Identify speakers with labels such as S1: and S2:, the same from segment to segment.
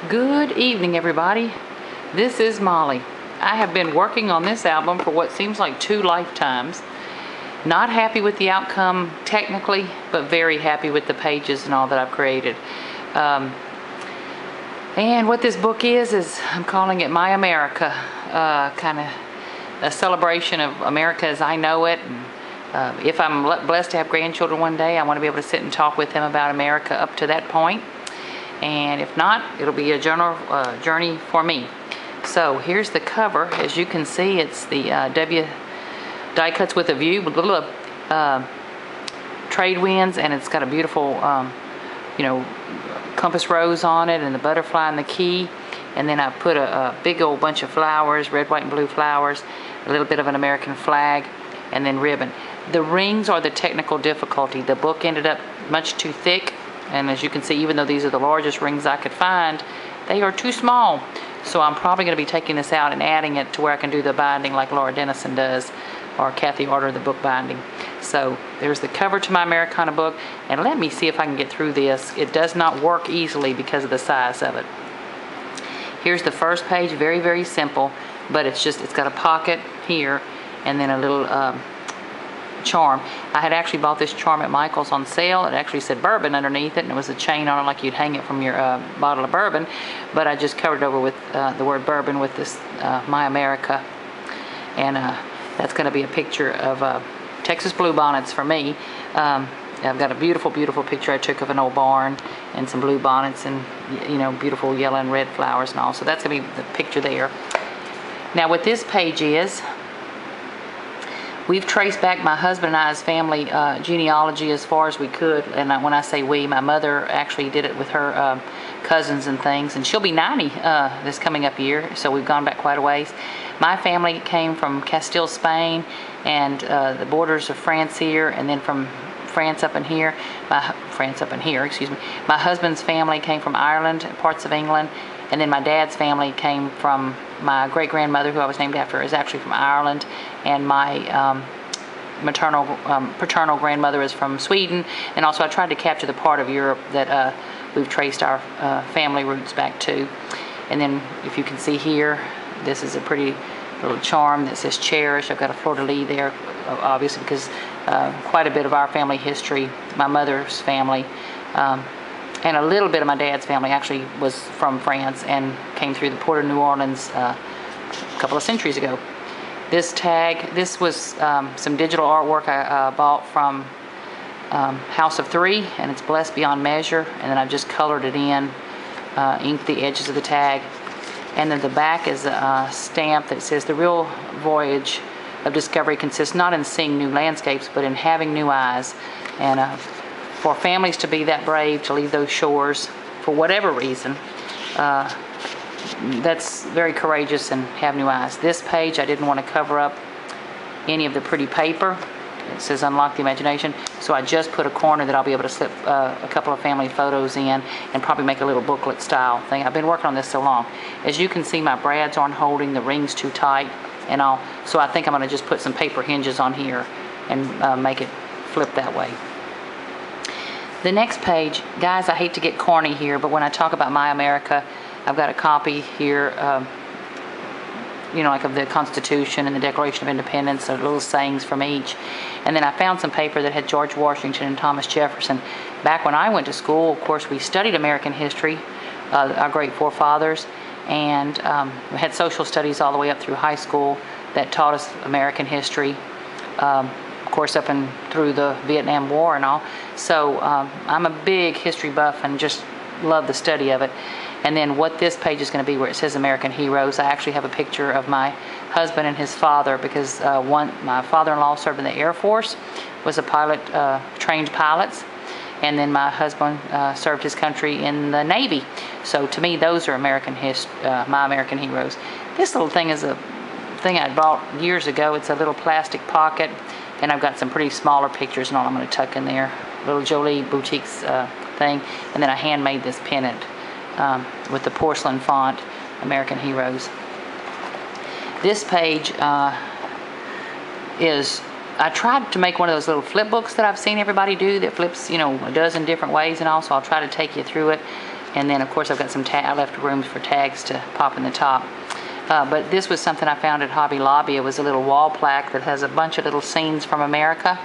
S1: Good evening, everybody. This is Molly. I have been working on this album for what seems like 2 lifetimes. Not happy with the outcome technically, but very happy with the pages and all that I've created. And what this book is I'm calling it My America. Kind of a celebration of America as I know it. And, if I'm blessed to have grandchildren one day, I want to be able to sit and talk with them about America up to that point. And if not, it'll be a journey for me. So here's the cover. As you can see, it's the W die cuts with a view with little trade winds, and it's got a beautiful compass rose on it, and the butterfly and the key. And then I put a big old bunch of flowers, red, white, and blue flowers, a little bit of an American flag, and then ribbon. The rings are the technical difficulty. The book ended up much too thick, and as you can see, even though these are the largest rings I could find, they are too small. So I'm probably going to be taking this out and adding it to where I can do the binding like Laura Dennison does, or Kathy Order, the book binding. So there's the cover to my Americana book, and let me see if I can get through this. It does not work easily because of the size of it. Here's the first page, very, very simple, but it's got a pocket here and then a little charm. I had actually bought this charm at Michael's on sale. It actually said bourbon underneath it, and it was a chain on it like you'd hang it from your bottle of bourbon, but I just covered it over with the word bourbon with this My America, and that's going to be a picture of Texas bluebonnets for me. I've got a beautiful, beautiful picture I took of an old barn and some bluebonnets and beautiful yellow and red flowers and all. So that's going to be the picture there. Now what this page is, we've traced back my husband and I's family genealogy as far as we could. And when I say we, my mother actually did it with her cousins and things. And she'll be 90 this coming up year, so we've gone back quite a ways. My family came from Castile, Spain, and the borders of France here, and then from France up in here. My husband's family came from Ireland, parts of England, and then my dad's family came from my great-grandmother, who I was named after, is actually from Ireland, and my paternal grandmother is from Sweden. And also I tried to capture the part of Europe that we've traced our family roots back to. And then if you can see here, this is a pretty little charm that says cherish. I've got a fleur-de-lis there, obviously, because quite a bit of our family history, my mother's family, and a little bit of my dad's family actually was from France and came through the port of New Orleans a couple of centuries ago. This tag, this was some digital artwork I bought from House of Three, and it's blessed beyond measure. And then I've just colored it in, inked the edges of the tag. And then the back is a stamp that says the real voyage of discovery consists not in seeing new landscapes, but in having new eyes. And for families to be that brave to leave those shores for whatever reason, that's very courageous, and have new eyes. This page, I didn't want to cover up any of the pretty paper. It says unlock the imagination, so I just put a corner that I'll be able to slip a couple of family photos in and probably make a little booklet style thing. I've been working on this so long. As you can see, my brads aren't holding, the ring's too tight and all, so I think I'm going to just put some paper hinges on here and make it flip that way. The next page, guys, I hate to get corny here, but when I talk about My America, I've got a copy here, like of the Constitution and the Declaration of Independence, so little sayings from each. And then I found some paper that had George Washington and Thomas Jefferson. Back when I went to school, of course, we studied American history, our great forefathers, and we had social studies all the way up through high school that taught us American history, of course, up and through the Vietnam War and all. So I'm a big history buff and just love the study of it. And then what this page is going to be, where it says American Heroes, I actually have a picture of my husband and his father, because my father-in-law served in the Air Force, was a pilot, trained pilots, and then my husband served his country in the Navy. So to me, those are my American Heroes. This little thing is a thing I bought years ago. It's a little plastic pocket, and I've got some pretty smaller pictures and all I'm going to tuck in there. Little Jolie Boutiques thing, and then I handmade this pennant with the porcelain font, American Heroes. This page is, I tried to make one of those little flip books that I've seen everybody do that flips, a dozen different ways and all, so I'll try to take you through it. And then of course I've got some I left room for tags to pop in the top. But this was something I found at Hobby Lobby. It was a little wall plaque that has a bunch of little scenes from America,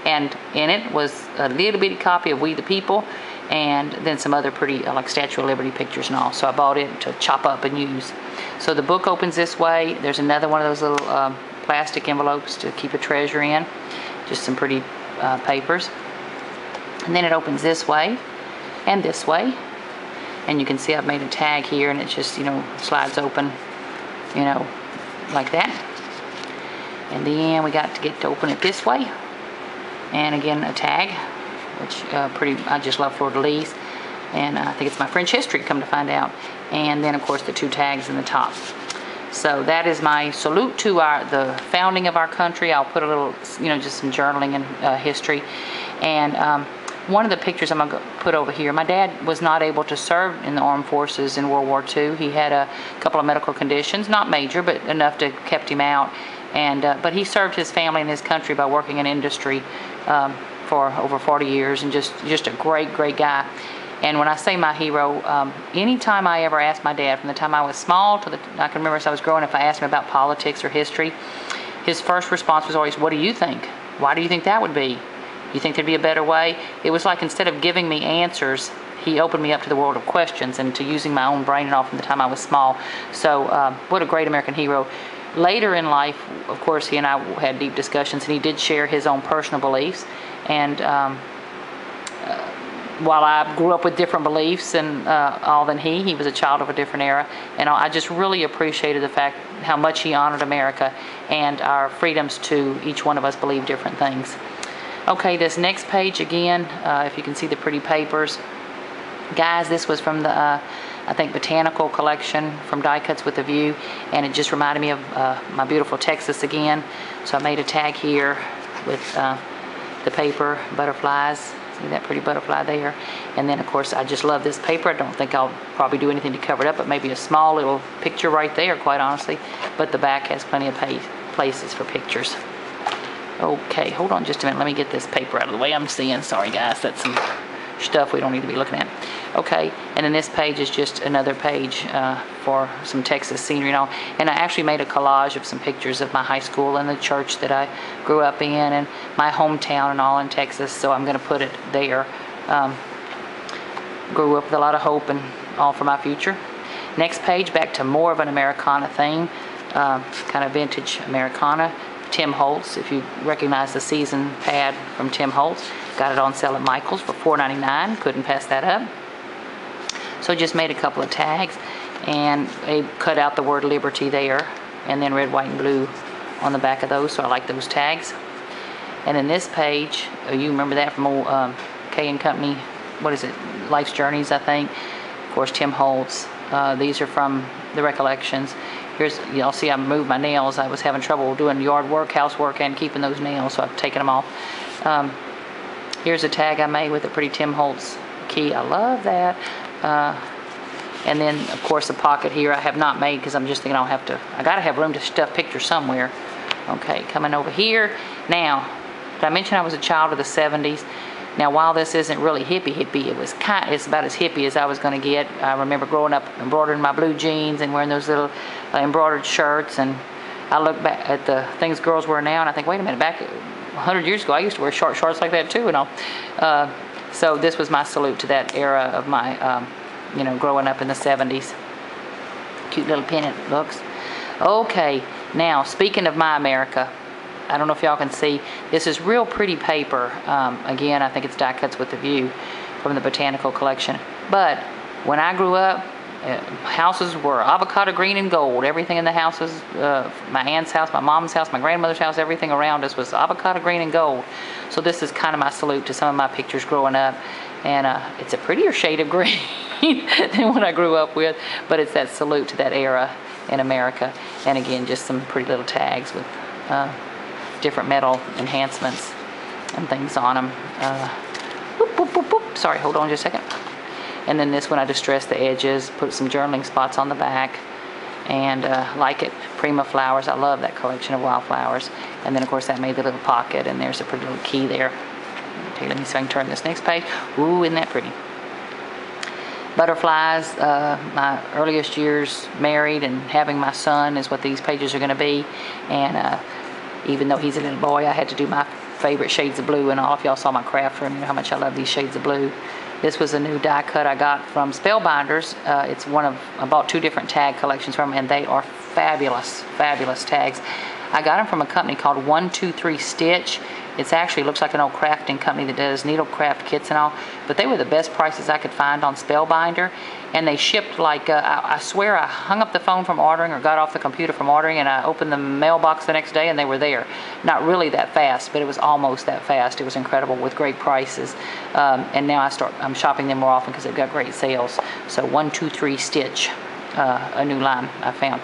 S1: and in it was a little bitty copy of We the People, and then some other pretty like Statue of Liberty pictures and all. So I bought it to chop up and use. So the book opens this way. There's another one of those little plastic envelopes to keep a treasure in. Just some pretty papers. And then it opens this way and this way. And you can see I've made a tag here, and it just, you know, slides open, you know, like that. And then we got to get to open it this way. And again, a tag, which I just love fleur-de-lis. And I think it's my French history, come to find out. And then of course the 2 tags in the top. So that is my salute to the founding of our country. I'll put a little, you know, just some journaling and history. And one of the pictures I'm going to put over here, my dad was not able to serve in the armed forces in World War II. He had a couple of medical conditions, not major, but enough to kept him out. And but he served his family and his country by working in industry for over 40 years, and just a great guy. And when I say my hero, anytime I ever asked my dad, from the time I was small to I can remember as I was growing, if I asked him about politics or history, his first response was always, "What do you think? Why do you think that would be? You think there'd be a better way?" It was like instead of giving me answers, he opened me up to the world of questions and to using my own brain and all from the time I was small. So what a great American hero. Later in life, of course, he and I had deep discussions, and he did share his own personal beliefs. And while I grew up with different beliefs and all than he was a child of a different era. And I just really appreciated the fact how much he honored America and our freedoms to each one of us believe different things. Okay, this next page again, if you can see the pretty papers. Guys, this was from the, I think, Botanical Collection from Die Cuts with a View, and it just reminded me of my beautiful Texas again. So I made a tag here with the paper, butterflies. See that pretty butterfly there? And then, of course, I just love this paper. I don't think I'll probably do anything to cover it up, but maybe a small little picture right there, quite honestly. But the back has plenty of places for pictures. Okay, hold on just a minute. Let me get this paper out of the way. I'm seeing, sorry guys, that's some stuff we don't need to be looking at. Okay, and then this page is just another page for some Texas scenery and all. And I actually made a collage of some pictures of my high school and the church that I grew up in and my hometown and all in Texas, so I'm going to put it there. Grew up with a lot of hope and all for my future. Next page, back to more of an Americana theme, kind of vintage Americana. Tim Holtz, if you recognize the season pad from Tim Holtz. Got it on sale at Michael's for $4.99. Couldn't pass that up. So just made a couple of tags, and they cut out the word Liberty there, and then red, white, and blue on the back of those, so I like those tags. And then this page, you remember that from old K & Company, what is it, Life's Journeys, I think. Of course, Tim Holtz. These are from the Recollections. Here's, you'll see I moved my nails. I was having trouble doing yard work, housework, and keeping those nails, so I've taken them off. Here's a tag I made with a pretty Tim Holtz key. I love that. And then, of course, a pocket here I have not made because I'm just thinking I gotta have room to stuff pictures somewhere. Okay, coming over here. Now, did I mention I was a child of the 70s? Now, while this isn't really hippie, it's about as hippie as I was going to get. I remember growing up embroidering my blue jeans and wearing those little embroidered shirts, and I look back at the things girls wear now, and I think, wait a minute, back 100 years ago, I used to wear short shorts like that too, and all. So this was my salute to that era of my, growing up in the 70s. Cute little pennant looks. Okay, now speaking of my America, I don't know if y'all can see, this is real pretty paper. Again, I think it's Die Cuts with a View from the Botanical Collection. But when I grew up, houses were avocado green and gold. Everything in the houses, my aunt's house, my mom's house, my grandmother's house, everything around us was avocado green and gold. So this is kind of my salute to some of my pictures growing up. And it's a prettier shade of green than what I grew up with, but it's that salute to that era in America. And again, just some pretty little tags with different metal enhancements and things on them. Boop, boop, boop, boop. Sorry, hold on just a second. And then this one I distressed the edges, put some journaling spots on the back, and like it, Prima flowers. I love that collection of wildflowers. And then of course that made the little pocket, and there's a pretty little key there. Okay, let me see if I can turn this next page. Ooh, isn't that pretty? Butterflies, my earliest years married and having my son is what these pages are going to be. And even though he's a little boy, I had to do my favorite shades of blue, and all of y'all saw my craft room, you know how much I love these shades of blue. This was a new die cut I got from Spellbinders. It's I bought 2 different tag collections from them, and they are fabulous, fabulous tags. I got them from a company called 123 Stitch. It actually looks like an old crafting company that does needle craft kits and all, but they were the best prices I could find on Spellbinder, and they shipped like, I swear I hung up the phone from ordering or got off the computer from ordering, and I opened the mailbox the next day and they were there. Not really that fast, but it was almost that fast. It was incredible with great prices. And now I'm shopping them more often because they've got great sales. So 123 Stitch, a new line I found.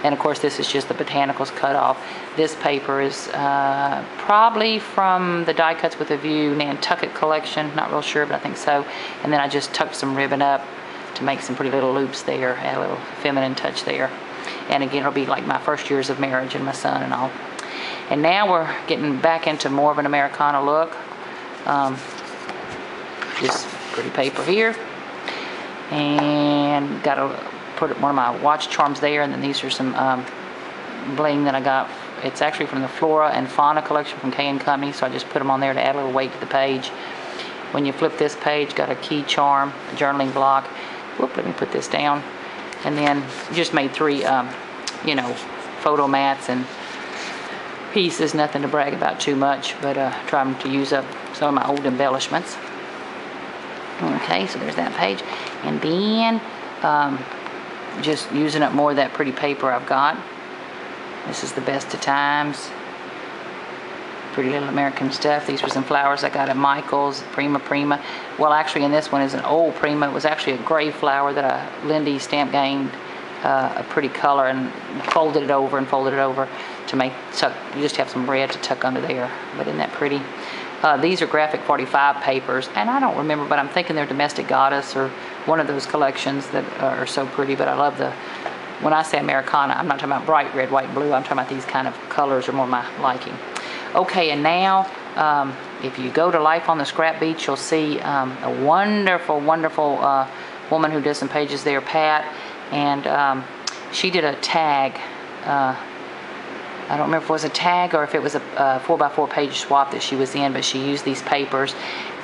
S1: And of course this is just the botanicals cut off. This paper is probably from the Die Cuts with a View Nantucket collection, not real sure, but I think so. And then I just tucked some ribbon up to make some pretty little loops there, add a little feminine touch there. And again, it'll be like my first years of marriage and my son and all. And now we're getting back into more of an Americana look. Just pretty paper here. And got a put one of my watch charms there, and then these are some bling that I got. It's actually from the Flora and Fauna collection from K & Company, so I just put them on there to add a little weight to the page. When you flip this page, got a key charm, a journaling block. Whoop, let me put this down. And then just made 3, you know, photo mats and pieces, nothing to brag about too much, but trying to use up some of my old embellishments. Okay, so there's that page. And then just using up more of that pretty paper I've got. This is the Best of Times. Pretty little American stuff. These were some flowers I got at Michael's, Prima. Well, actually in this one is an old Prima. It was actually a gray flower that Lindy stamp gained a pretty color and folded it over to make tuck. You just have some red to tuck under there. But isn't that pretty? These are Graphic 45 papers, and I don't remember, but I'm thinking they're Domestic Goddess or one of those collections that are so pretty. But I love when I say Americana, I'm not talking about bright red, white, and blue. I'm talking about these kind of colors are more my liking. Okay, and now if you go to Life on the Scrap Beach, you'll see a wonderful, wonderful woman who does some pages there, Pat, and she did a tag. I don't remember if it was a tag or if it was a 4x4 page swap that she was in, but she used these papers.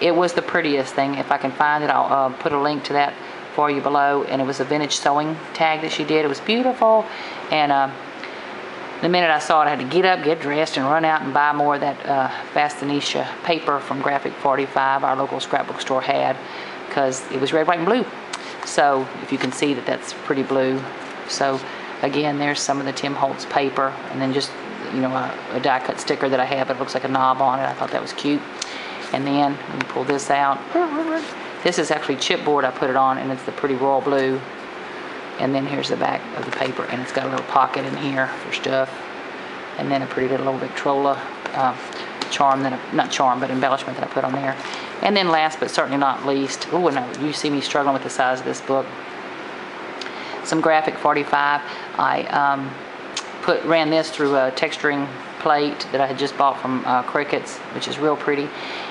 S1: It was the prettiest thing. If I can find it, I'll put a link to that for you below. And it was a vintage sewing tag that she did. It was beautiful. And the minute I saw it, I had to get up, get dressed, and run out and buy more of that Fastinisha paper from Graphic 45 our local scrapbook store had, because it was red, white, and blue. So if you can see that that's pretty blue. So again, there's some of the Tim Holtz paper, and then just, you know, a die cut sticker that I have. It looks like a knob on it. I thought that was cute. And then let me pull this out. This is actually chipboard I put it on, and it's the pretty royal blue. And then here's the back of the paper, and it's got a little pocket in here for stuff. And then a pretty little old Victrola charm, not charm, but embellishment that I put on there. And then last but certainly not least, oh no, you see me struggling with the size of this book. Some Graphic 45. I ran this through a texturing plate that I had just bought from Crickets, which is real pretty.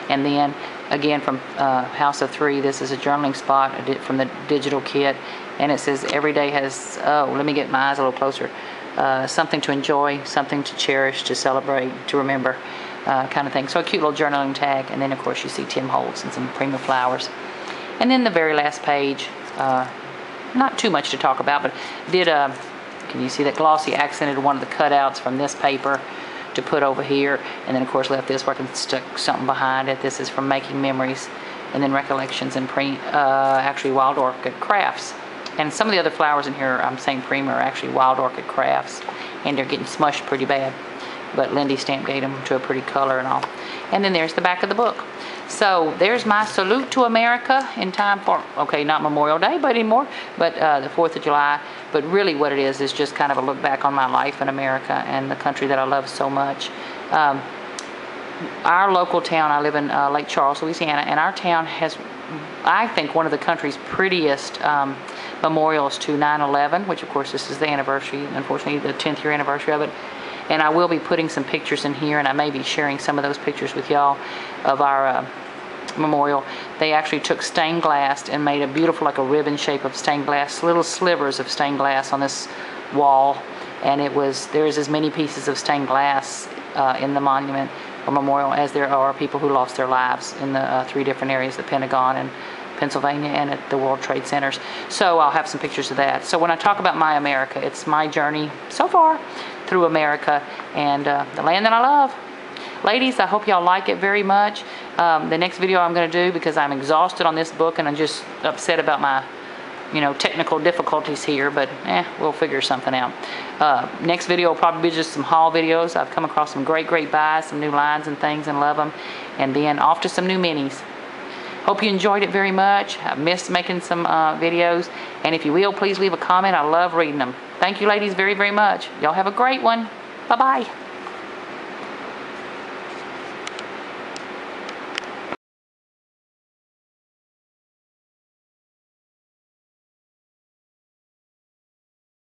S1: And then again from House of 3, this is a journaling spot I did from the digital kit, and it says every day has, oh, let me get my eyes a little closer, something to enjoy, something to cherish, to celebrate, to remember, kind of thing. So a cute little journaling tag. And then of course you see Tim Holtz and some Prima flowers. And then the very last page, not too much to talk about, but did can you see that glossy accented one of the cutouts from this paper to put over here, and then of course left this where I can stick something behind it. This is from Making Memories, and then Recollections and actually Wild Orchid Crafts. And some of the other flowers in here I'm saying Prima are actually Wild Orchid Crafts, and they're getting smushed pretty bad, but Lindy stamp gave them to a pretty color and all. And then there's the back of the book. So there's my salute to America in time for, okay, not Memorial Day but anymore, but the 4th of July. But really what it is just kind of a look back on my life in America and the country that I love so much. Our local town, I live in Lake Charles, Louisiana, and our town has, I think, one of the country's prettiest memorials to 9/11, which of course this is the anniversary, unfortunately the 10th year anniversary of it. And I will be putting some pictures in here, and I may be sharing some of those pictures with y'all of our memorial, they actually took stained glass and made a beautiful, like a ribbon shape of stained glass, little slivers of stained glass on this wall. And there's as many pieces of stained glass in the monument or memorial as there are people who lost their lives in the 3 different areas, the Pentagon and Pennsylvania and at the World Trade Centers. So I'll have some pictures of that. So when I talk about my America, it's my journey so far through America and the land that I love. Ladies, I hope y'all like it very much. The next video I'm going to do, because I'm exhausted on this book and I'm just upset about my technical difficulties here, but we'll figure something out. Next video will probably be just some haul videos. I've come across some great buys, some new lines and things, and love them. And then off to some new minis. Hope you enjoyed it very much. I've missed making some videos. And if you will, please leave a comment. I love reading them. Thank you, ladies, very much. Y'all have a great one. Bye-bye.